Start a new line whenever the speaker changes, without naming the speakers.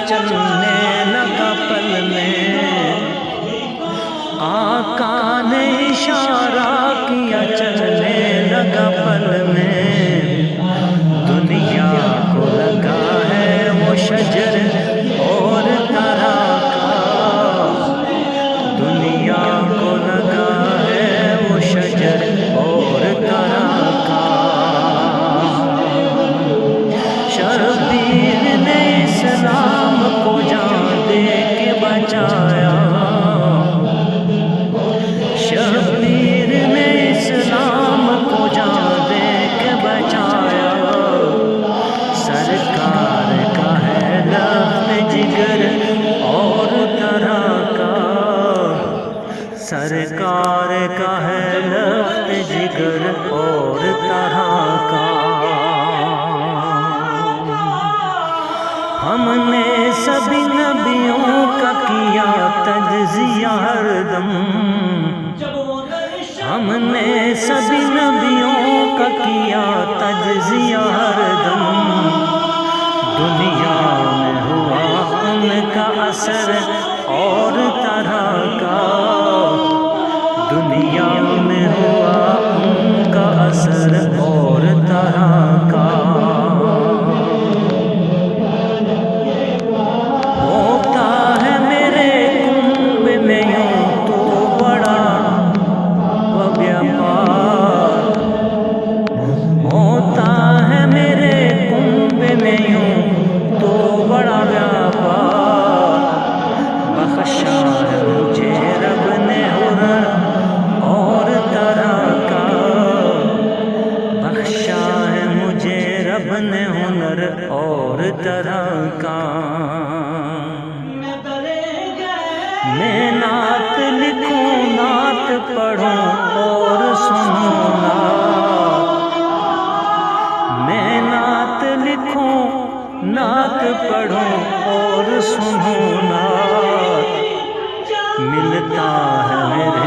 चलने लगा पल में, आका ने इशारा किया चलने लगा पल में। दुनिया को लगा है वो शजर और तरह का, दुनिया को लगा है वो शजर और तरह का। शबीर ने इस्लाम को जान दे के बचाया, शबीर ने इस्लाम को जान दे के बचाया। सरकार का है लफ्ज़ जिगर और तरह का, सरकार का है लफ्ज़ जिगर और तरह का। हमने सभी नबियों का किया तज़किया हरदम, हमने सभी नबियों का किया तज़किया हरदम। दुनिया में हुआ उनका असर और तरह का, दुनिया में हुआ उनका असर और तरह का। होता है मेरे कुंभ में यूं तो बड़ा व्यापार, होता है मेरे कुंभ में यूं तो बड़ा व्यापार। बख्शा है मुझे रब ने हुनर और तरह का, बख्शा है मुझे रब ने हुनर और तरह का। मैं नात लिखूं नात पढ़ूं और सुनूं नात, मैं नात लिखूं नात पढ़ूं और सुनूं नात। मिलता है मेरे